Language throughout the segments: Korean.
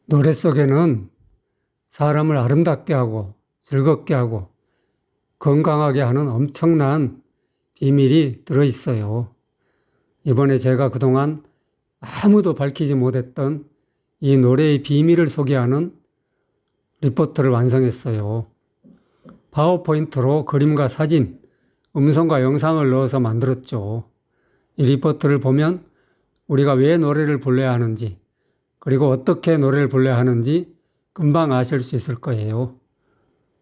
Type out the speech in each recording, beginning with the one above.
노래 속에는 사람을 아름답게 하고 즐겁게 하고 건강하게 하는 엄청난 비밀이 들어있어요. 이번에 제가 그동안 아무도 밝히지 못했던 이 노래의 비밀을 소개하는 리포트를 완성했어요. 파워포인트로 그림과 사진, 음성과 영상을 넣어서 만들었죠. 이 리포트를 보면 우리가 왜 노래를 불러야 하는지, 그리고 어떻게 노래를 불러야 하는지 금방 아실 수 있을 거예요.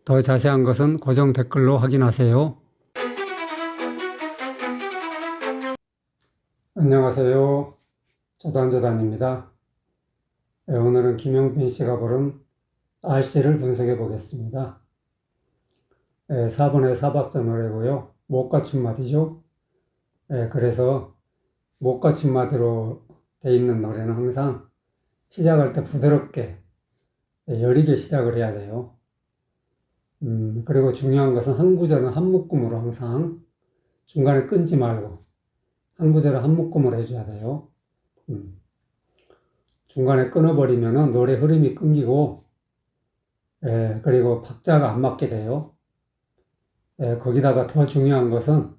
더 자세한 것은 고정 댓글로 확인하세요. 안녕하세요. 조단조단입니다. 오늘은 김용빈 씨가 부른 RC를 분석해 보겠습니다. 4번의 사박자 노래고요. 못 갖춘 마디죠. 그래서 못 갖춘 마디로 돼 있는 노래는 항상 시작할 때 부드럽게 여리게 시작을 해야 돼요. 그리고 중요한 것은 한 구절은 한 묶음으로 항상 중간에 끊지 말고 한 구절은 한 묶음으로 해줘야 돼요. 중간에 끊어버리면 노래 흐름이 끊기고 그리고 박자가 안 맞게 돼요. 거기다가 더 중요한 것은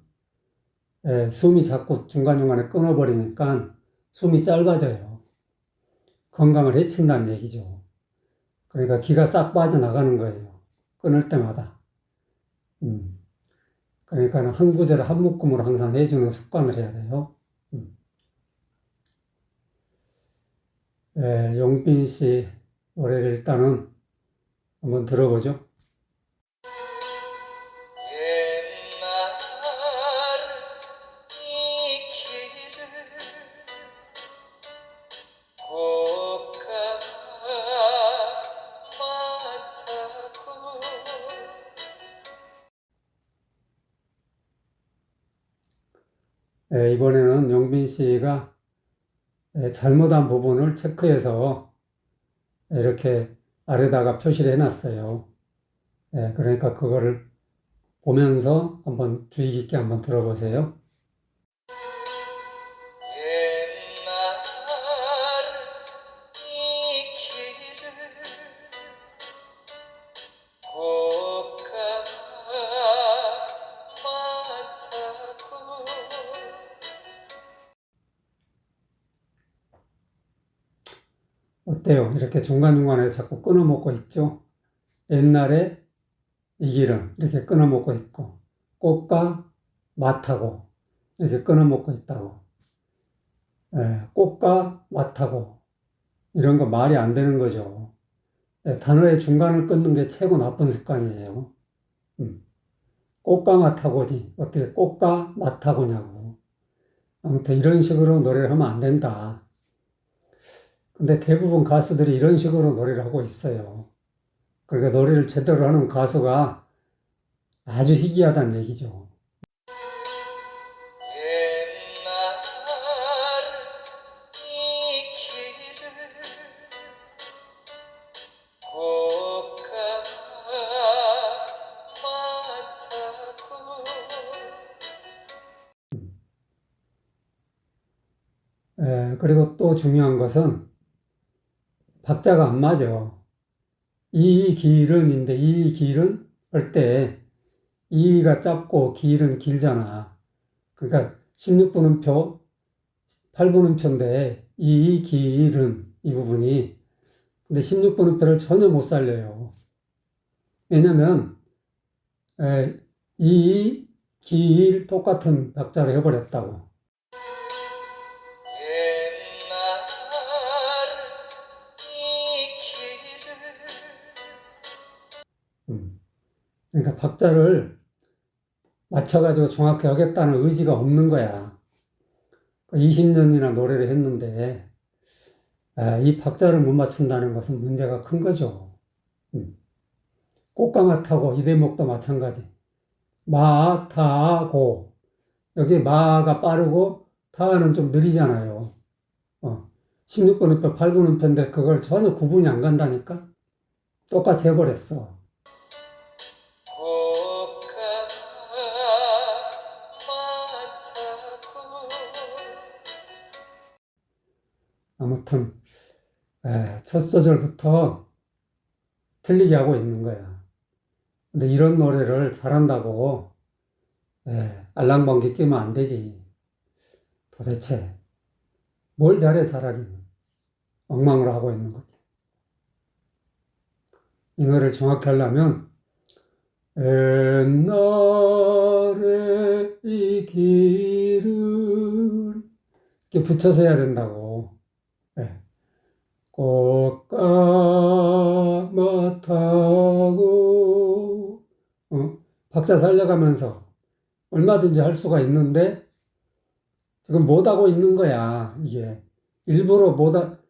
숨이 자꾸 중간중간에 끊어버리니까 숨이 짧아져요. 건강을 해친다는 얘기죠. 그러니까 기가 싹 빠져나가는 거예요. 끊을 때마다. 그러니까 한 구절을 한 묶음으로 항상 해주는 습관을 해야 돼요. 용빈 씨 노래를 일단은 한번 들어보죠. 이번에는 용빈 씨가 잘못한 부분을 체크해서 이렇게 아래다가 표시를 해놨어요. 그러니까 그거를 보면서 한번 주의 깊게 한번 들어보세요. 어때요? 이렇게 중간중간에 자꾸 끊어먹고 있죠? 옛날에 이 길은 이렇게 끊어먹고 있고 꽃과 맛하고 이렇게 끊어먹고 있다고. 꽃과 맛하고 이런 거 말이 안 되는 거죠. 단어의 중간을 끊는 게 최고 나쁜 습관이에요. 꽃과 맛하고지 어떻게 꽃과 맛하고냐고. 아무튼 이런 식으로 노래를 하면 안 된다. 근데 대부분 가수들이 이런 식으로 노래를 하고 있어요. 그러니까 노래를 제대로 하는 가수가 아주 희귀하다는 얘기죠. 그리고 또 중요한 것은 박자가 안 맞아. 이 길은인데 이 길은 할 때 이가 짧고 길은 길잖아. 그러니까 16분음표, 8분음표인데 이 길은 이 부분이 근데 16분음표를 전혀 못 살려요. 왜냐면 이 길 똑같은 박자를 해버렸다고. 그러니까 박자를 맞춰가지고 정확히 하겠다는 의지가 없는 거야. 20년이나 노래를 했는데 이 박자를 못 맞춘다는 것은 문제가 큰 거죠. 꽃과 맛하고 이 대목도 마찬가지. 마, 타, 고. 여기 마가 빠르고 타는 좀 느리잖아요. 16분음표, 8분음표인데 그걸 전혀 구분이 안 간다니까? 똑같이 해버렸어. 아무튼 첫 소절부터 틀리게 하고 있는 거야. 근데 이런 노래를 잘한다고 알랑방귀 끼면 안 되지. 도대체 뭘 잘해 차라리 엉망으로 하고 있는 거지. 이 노래를 정확히 하려면 옛날에 이 길을 이렇게 붙여서 해야 된다고. 꽃가마 타고 박자 살려가면서 얼마든지 할 수가 있는데 지금 못하고 있는 거야. 이게 일부러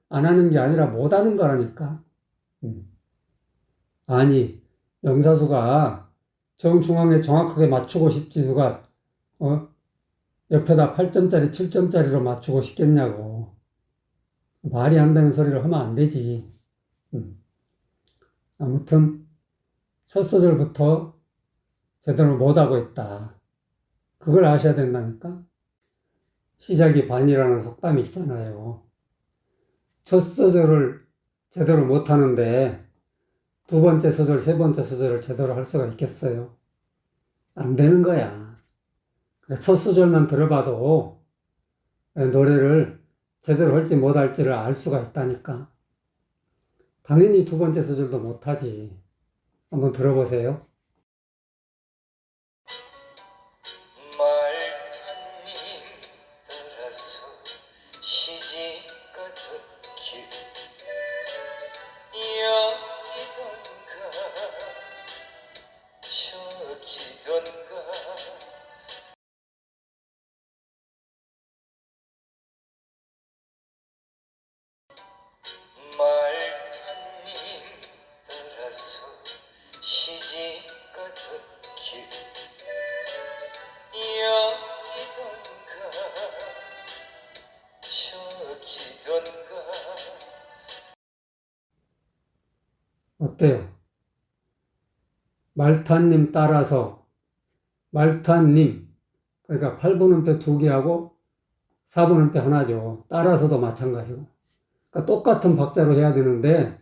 안 하는 게 아니라 못하는 거라니까. 아니 영사수가 정중앙에 정확하게 맞추고 싶지 누가 옆에다 8점짜리 7점짜리로 맞추고 싶겠냐고. 말이 안 되는 소리를 하면 안 되지. 아무튼 첫 소절부터 제대로 못하고 있다. 그걸 아셔야 된다니까. 시작이 반이라는 속담이 있잖아요. 첫 소절을 제대로 못하는데 두 번째 소절, 세 번째 소절을 제대로 할 수가 있겠어요? 안 되는 거야. 첫 소절만 들어봐도 노래를 제대로 할지 못할지를 알 수가 있다니까. 당연히 두 번째 소절도 못하지. 한번 들어보세요. 말타님 따라서 시집가던 길 여기던가 저기던가 말타님 따라서 시집가던 길 여기던가 저기던가. 어때요? 말타님 따라서 말타님 그러니까 8분음표 2개하고 4분음표 하나죠. 따라서도 마찬가지고. 그러니까 똑같은 박자로 해야 되는데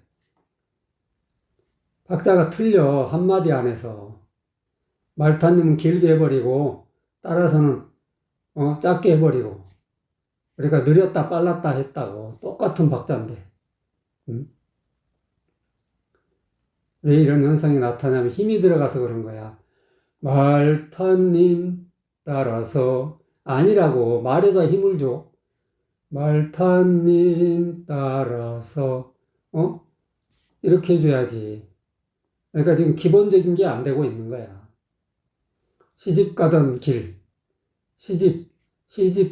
박자가 틀려 한마디 안에서. 말타님은 길게 해버리고 따라서는 짧게 해버리고. 그러니까 느렸다 빨랐다 했다고. 똑같은 박자인데. 왜 이런 현상이 나타나면 힘이 들어가서 그런 거야. 말타님 따라서 아니라고. 말에다 힘을 줘. 말타님 따라서 이렇게 해줘야지. 그러니까 지금 기본적인 게 안 되고 있는 거야. 시집 가던 길, 시집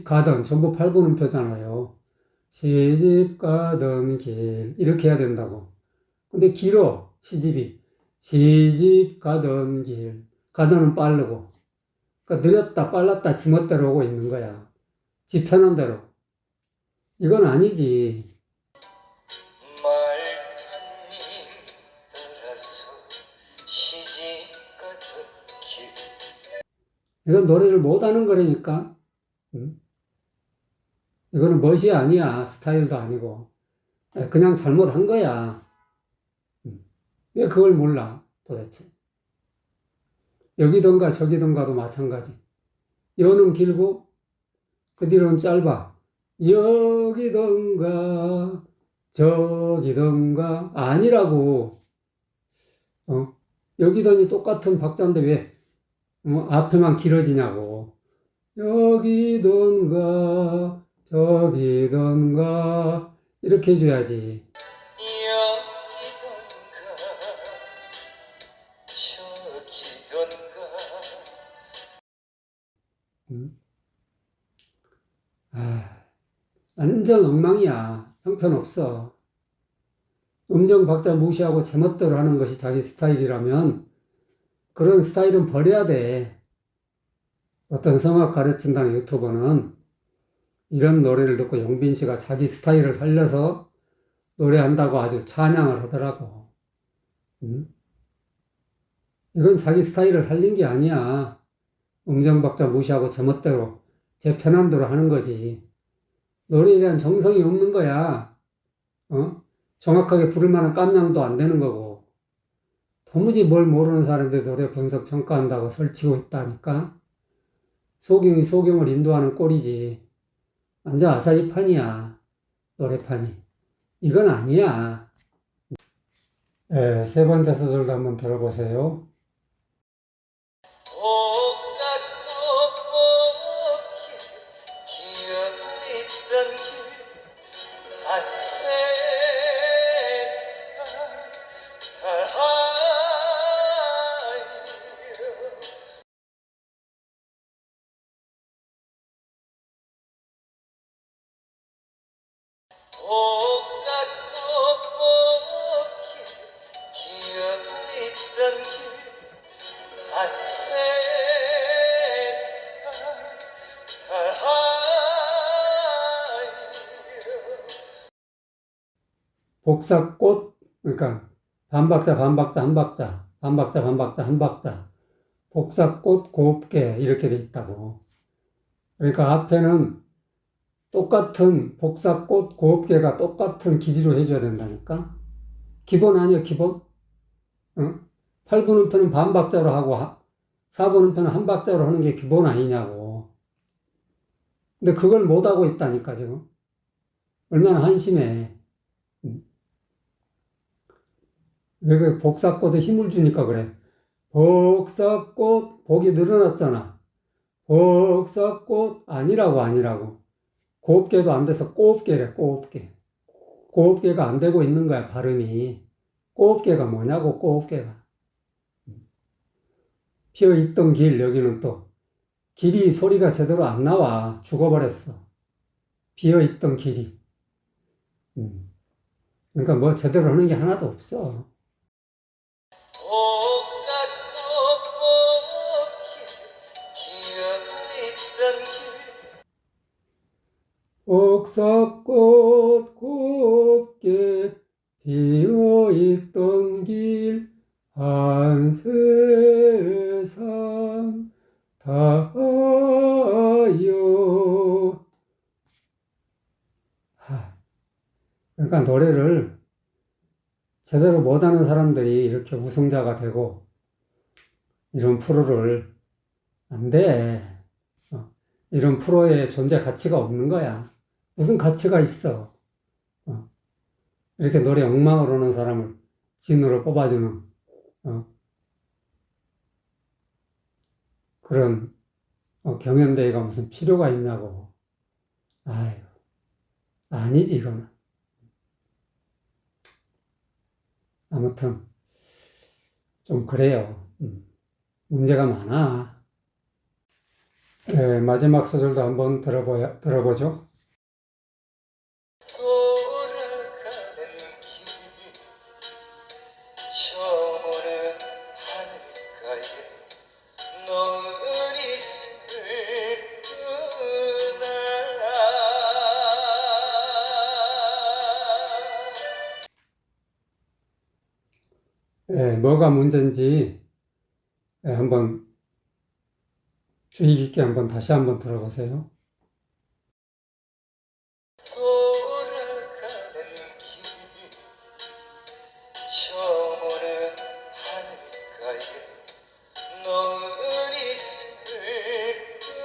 가던 전부 8분음표잖아요. 시집 가던 길 이렇게 해야 된다고. 근데 길어 시집이. 시집 가던 길. 가던은 빠르고. 그러니까 느렸다 빨랐다 지멋대로 오고 있는 거야. 지 편한 대로. 이건 아니지. 말타님 따라서 시집가던 길 이건 노래를 못하는 거라니까. 이거는 멋이 아니야. 스타일도 아니고. 그냥 잘못한 거야. 왜 그걸 몰라 도대체. 여기던가 저기던가도 마찬가지. 여는 길고 그 뒤로는 짧아. 여기던가 저기던가 아니라고. 여기더니 똑같은 박자인데 왜 앞에만 길어지냐고. 여기던가 저기던가 이렇게 해줘야지. 여기던가 저기던가. 완전 엉망이야. 형편없어. 음정 박자 무시하고 제멋대로 하는 것이 자기 스타일이라면 그런 스타일은 버려야 돼. 어떤 성악 가르친다는 유튜버는 이런 노래를 듣고 영빈 씨가 자기 스타일을 살려서 노래한다고 아주 찬양을 하더라고. 이건 자기 스타일을 살린 게 아니야. 음정 박자 무시하고 제멋대로 제 편한 대로 하는 거지. 노래에 대한 정성이 없는 거야. 정확하게 부를 만한 깜냥도 안 되는 거고, 도무지 뭘 모르는 사람들 노래 분석 평가한다고 설치고 있다니까? 소경이 소경을 인도하는 꼴이지. 완전 아사리판이야, 노래판이. 이건 아니야. 네, 세 번째 소절도 한번 들어보세요. 복사꽃꽃길 기억 있던 길 한세상 다하여 복사꽃꽃길 기억 있던 길 한세상 다하여 복사꽃, 그러니까 반박자, 반박자, 한 박자, 반박자, 반박자, 한 박자. 복사꽃 곱게 이렇게 돼 있다고. 그러니까 앞에는 똑같은 복사꽃 곱게가 똑같은 길이로 해줘야 된다니까. 기본 아니야, 기본? 응? 8분음표는 반박자로 하고 4분음표는 한 박자로 하는 게 기본 아니냐고. 근데 그걸 못하고 있다니까, 지금. 얼마나 한심해. 왜 그 복사꽃에 힘을 주니까 그래. 복사꽃, 복이 늘어났잖아. 복사꽃 아니라고, 아니라고. 곱게도 안 돼서 곱게래, 곱게. 곱게가 안 되고 있는 거야, 발음이. 곱게가 뭐냐고, 곱게가. 피어 있던 길, 여기는 또. 길이 소리가 제대로 안 나와. 죽어버렸어. 비어 있던 길이. 그러니까 뭐 제대로 하는 게 하나도 없어. 복사꽃꽃길 기억 있던 길 복사꽃 곱게 피어 있던 길 한세상 다하여. 그러니까 노래를 제대로 못하는 사람들이 이렇게 우승자가 되고 이런 프로를 안 돼. 이런 프로의 존재 가치가 없는 거야. 무슨 가치가 있어? 이렇게 노래 엉망으로 하는 사람을 진으로 뽑아주는 그런 경연대회가 무슨 필요가 있냐고. 아유, 아니지 이거는. 아무튼 좀 그래요. 문제가 많아. 마지막 소절도 한번 들어보죠. 돌아가는 길 저무는 하늘가에 노을이 슬프나 뭐가 문제인지 한번 주의 깊게 한번 다시 한번 들어보세요. 돌아가는 길 저무는 하늘가에 노을이 슬프나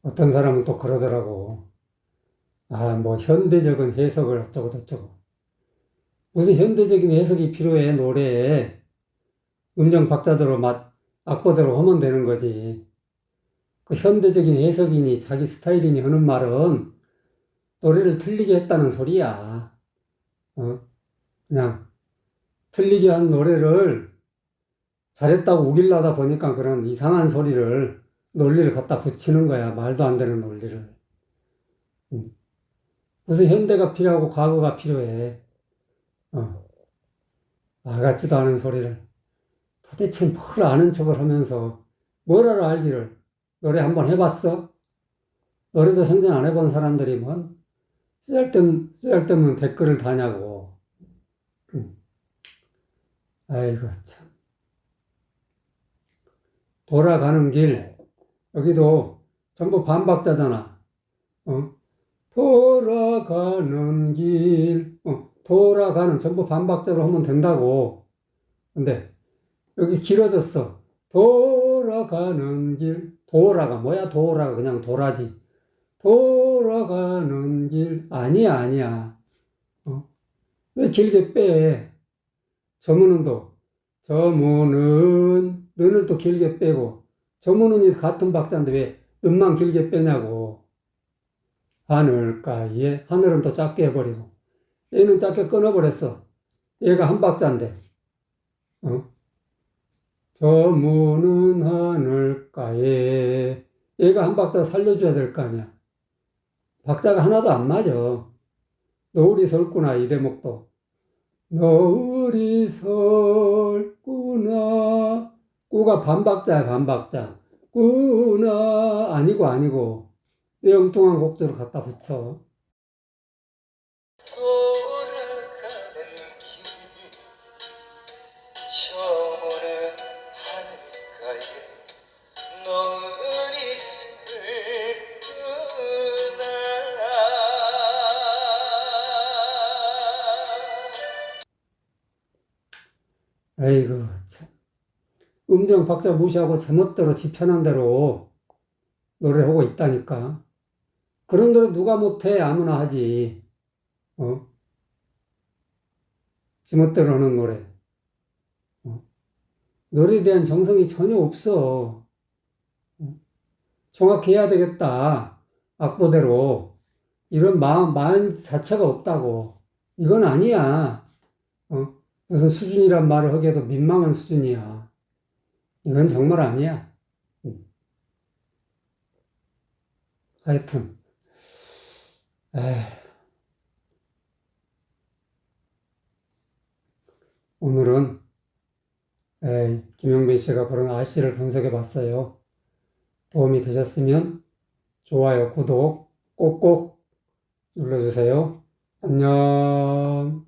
어떤 사람은 또 그러더라고. 뭐 현대적인 해석을 어쩌고 저쩌고. 무슨 현대적인 해석이 필요해, 노래에. 음정 박자대로 악보대로 하면 되는 거지. 그 현대적인 해석이니 자기 스타일이니 하는 말은 노래를 틀리게 했다는 소리야. 그냥 틀리게 한 노래를 잘했다고 우길라다 보니까 그런 이상한 소리를, 논리를 갖다 붙이는 거야. 말도 안 되는 논리를. 무슨 현대가 필요하고 과거가 필요해. 말 같지도 않은 소리를. 도대체 뭘 아는 척을 하면서 뭘 알아 알기를. 노래 한번 해봤어? 노래도 생전 안 해본 사람들이 뭔 쓰잘데없는 댓글을 다냐고. 아이고 참. 돌아가는 길. 여기도 전부 반박자잖아. 돌아가는 길. 돌아가는 전부 반박자로 하면 된다고. 근데 여기 길어졌어. 돌아가는 길. 도라가 뭐야? 도라가 그냥 도라지. 돌아가는 길. 아니야, 아니야. 왜 길게 빼? 저문은도 저문은 는을 또 길게 빼고 저문은이 같은 박자인데 왜 는만 길게 빼냐고. 하늘가에 하늘은 또 작게 해버리고 얘는 작게 끊어버렸어. 얘가 한 박자인데 저문은 하늘가에 얘가 한 박자 살려줘야 될 거 아니야. 박자가 하나도 안 맞아. 노을이 설구나 이 대목도 노을이 설구나 꾸가 반박자야 반박자 꾸나 아니고 왜 엉뚱한 곡조를 갖다 붙여. 돌아가는 길 저물은 하늘가에 노을이 슬구나 아이고 참. 음정 박자 무시하고 제멋대로 지 편한 대로 노래하고 있다니까. 그런 노래 누가 못해? 아무나 하지. 지멋대로 하는 노래. 노래에 대한 정성이 전혀 없어. 정확히 해야 되겠다. 악보대로. 이런 마음 자체가 없다고. 이건 아니야. 무슨 수준이란 말을 하기에도 민망한 수준이야. 이건 정말 아니야. 하여튼, 오늘은 김용빈 씨가 부른 아씨를 분석해 봤어요. 도움이 되셨으면 좋아요, 구독 꼭꼭 눌러주세요. 안녕.